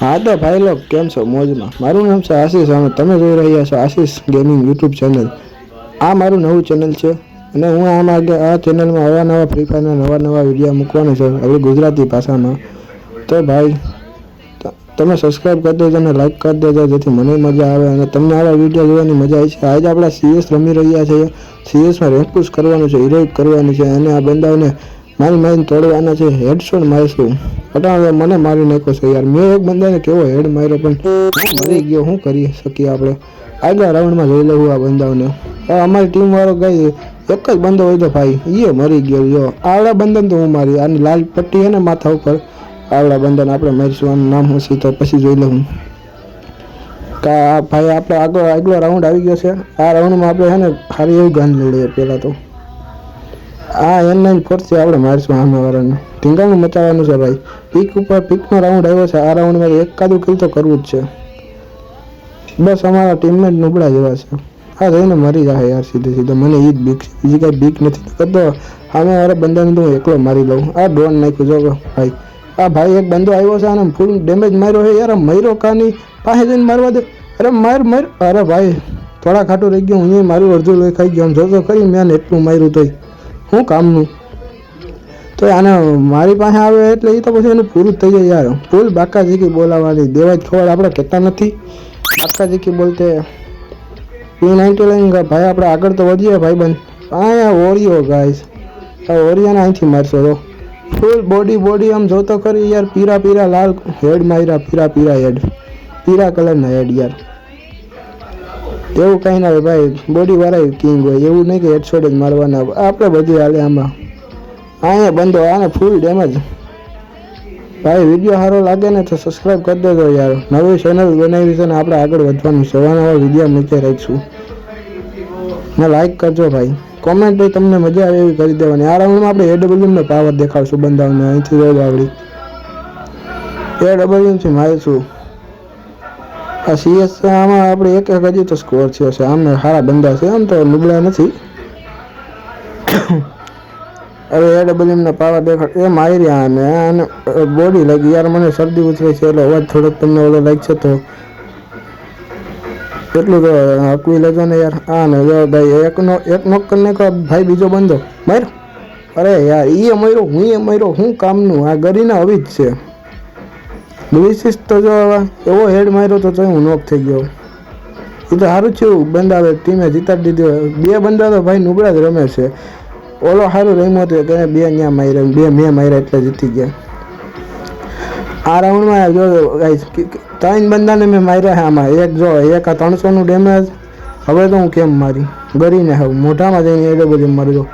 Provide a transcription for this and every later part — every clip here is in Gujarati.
હા તો ભાઈ લોગ કેમ છો મોજમાં? મારું નામ છે આશીષ અને તમે જોઈ રહ્યા છો આશીષ ગેમિંગ યુટ્યુબ ચેનલ. આ મારું નવું ચેનલ છે અને હું આ ચેનલમાં અવાનવા ફ્રી ફાયરના નવા વિડીયો મૂકવાનો છે આપણી ગુજરાતી ભાષામાં. તો ભાઈ તમે સબસ્ક્રાઈબ કરી દેજો અને લાઈક કરી દેજો જેથી મને મજા આવે અને તમને આવા વિડીયો જોવાની મજા આવે છે. આજે આપણે CS રમી રહ્યા છીએ. CSમાં રેન્ક પુશ કરવાનું છે, હિરોઇક કરવાની છે અને આ બંદાઓને મારીને તોડવાના છે. હેડશોટ મારીશું. અટાણે મને મારી નાખ્યો છે યાર. મેં એક બંદાને કેવો હેડ માર્યો પણ મરી ગયો. શું કરી શકીએ આપણે? આગલા રાઉન્ડમાં જોઈ લેવું આ બંદાઓને. અમારી ટીમ વાળો ગઈ એક જ બંદો હોય તો ભાઈ એ મરી ગયો. જો આવડા બંદન તો હું મારી આની લાલ પટ્ટી હે ને માથા ઉપર આવડા બંદન આપણે મારીશું. આનું નામ હું તો પછી જોઈ લઉં. ભાઈ આપણે આગલો રાઉન્ડ આવી ગયો છે. આ રાઉન્ડમાં આપણે હે ને સારી એવી ગન લઈ લઈએ. પહેલાં તો આ N94 આપણે મારીશું સામેવાળાને. ઢીંગાણું મચાવવાનું છે ભાઈ. પીકનો રાઉન્ડ આવ્યો છે. આ રાઉન્ડમાં એકાદું કિલ તો કરવું જ છે. બસ અમારા ટીમમેટ નબળા જેવા છે. આ જઈને મરી જાય યાર સીધે. મને એ જ બીક છે, બીજી કાંઈ બીક નથી કરતો. સામેવાળા બંદાને તો હું એકલો મારી લઉં. આ ડ્રોન નાખ્યું જો ભાઈ. આ ભાઈ એક બંદો આવ્યો છે અને ફૂલ ડેમેજ માર્યો છે યાર. મર્યો કાની પાસે જઈને મારવા દે. અરે માર. અરે ભાઈ થોડા ખાટું રહી ગયું. હું મારું અડધું લોહી ખાઈ ગયો. જોતો ખરી મેં એટલું માર્યું તોય શું કામનું. તો આને મારી પાસે આવે એટલે એ તો પછી એનું પૂરું થઈ જાય યાર. ફૂલ બાકાજીકી બોલાવવાની દેવાય ખબર આપણે કહેતા નથી. બાકાજીકી બોલતે P90 લઈને ભાઈ આપણે આગળ તો વધીએ ભાઈ બંધ. અહીંયા ઓરિયો ગાઈસ. આ ઓરિયાને અહીંથી મારશો તો ફૂલ બોડી આમ જોતો કરી યાર. પીરા લાલ હેડ માર્યા. પીરા હેડ, પીરા કલરના હેડ યાર. એવું કંઈ ના હોય ભાઈ. બોડી વાળા કિંગ હોય એવું નહીં કે હેડશોટ જ મારવાના. આપણે બધું હાલે આમાં. અહીંયા બંધો આને ફૂલ ડેમેજ. ભાઈ વિડીયો સારો લાગે ને તો સબસ્ક્રાઈબ કરી દેજો યાર. નવી ચેનલ બનાવી છે ને આપણે આગળ વધવાનું છે. નવા વિડીયો મૂકી રાખીશું ને લાઈક કરજો ભાઈ. કોમેન્ટ તમને મજા આવે એવી કરી દેવાની. આ રાઉન્ડમાં આપણે AWM પાવર દેખાડશું બંધાઓને. અહીંથી રોજ આવડી AWMથી મારીશું. આ CS આમાં આપણે એક હજી તો સ્કોર થયો છે. આમને સારા બંદા છે, આમ તો નબળા નથી. હવે AWM પાવર દેખાડ એ મારી રહ્યા અને બોડી લાગી યાર. મને શરદી ઉતરે છે એટલે અવાજ થોડોક તમને ઓલો લાગે છે તો એટલું તો હકવી લેજો ને યાર. હા ને જો ભાઈ એક નોક કરીને કહો ભાઈ. બીજો બંધો માર. અરે યાર એ મર્યો, હું મર્યો. શું કામનું? આ ગરીના આવી જ છે. બ્લિસિસ તો જો એવો હેડ માર્યો તો હું નોક થઈ ગયો. એ તો સારું થયું બંદા ટીમે જીતાડી દીધો. બે બંદા તો ભાઈ નબળા જ રમે છે. ઓલો સારું રમ્યો હતો તેને બે ત્યાં માર્યા, બે મેં માર્યા એટલે જીતી ગયા. આ રાઉન્ડમાં જો ત્રણ બંદાને મેં માર્યા છે આમાં. એક આ 300નું ડેમેજ. હવે તો હું કેમ મારી ગરીને હવે મોઢામાં જઈને AWM મારી દો.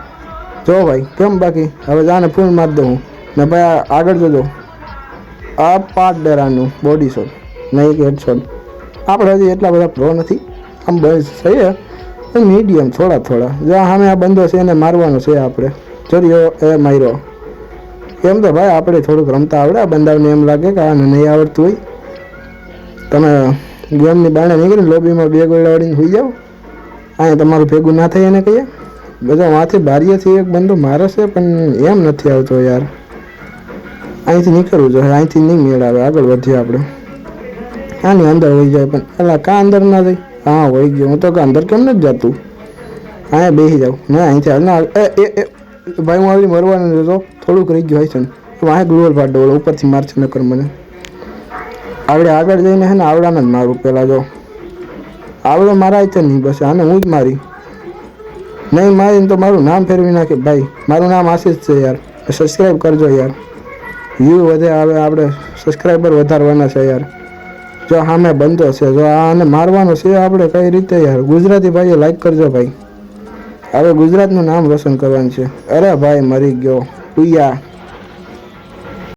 જો ભાઈ કેમ બાકી હવે જાને ફૂલ મારી દઉં ને ભાઈ. આગળ જોજો આ 5 ડેરાનું બોડી શોટ નહીં કે હેડશોટ. આપણે હજી એટલા બધા પ્રો નથી. આમ બસ છે મીડિયમ થોડા. જો સામે આ બંદો છે એને મારવાનો છે આપણે. ચર્યો એ માર્યો. એમ તો ભાઈ આપણે થોડુંક રમતા આવડે. આ બંદાઓને એમ લાગે કે આને નહીં આવડતું હોય. તમે ગેમની બાણે નીકળીને લોબીમાં બે ગોળા વાળીને સુઈ જાઓ. અહીંયા તમારું ભેગું ના થાય એને કહીએ. બધા માથી બારીએથી એક બંદો મારે છે પણ એમ નથી આવતો યાર. અહીંથી નીકળવું જોઈએ. અહીંથી નહીં મેળ આવે. આગળ વધીએ આપણે. આની અંદર હોઈ જાય પણ એલા કાં અંદર ના જાય. હા હોઈ ગયો. હું તો અંદર કેમ નથી જતું. અહીંયા બેસી જાઉં ને અહીંથી ભાઈ હું આવી મરવાનું જતો. થોડુંક રહી ગયું હોય છે ને વાંહે ગ્લોવલ પાડ દો. ઉપરથી મારશે નકર મને. આપણે આગળ જઈને હે ને આવડાને જ મારું પહેલાં. જો આવડો મારા છે નહીં બસ આને હું જ મારી નહીં મારીને તો મારું નામ ફેરવી નાખે ભાઈ. મારું નામ આશીષ છે યાર. સબસ્ક્રાઈબ કરજો યાર. વ્યૂ વધે આવે. આપણે સબસ્ક્રાઈબર વધારવાના છે યાર. જો સામે બંધો છે. જો આને મારવાનો છે આપણે કઈ રીતે યાર. ગુજરાતી ભાઈઓ લાઈક કરજો ભાઈ. હવે ગુજરાતનું નામ રોશન કરવાનું છે. અરે ભાઈ મરી ગયો. ઉયા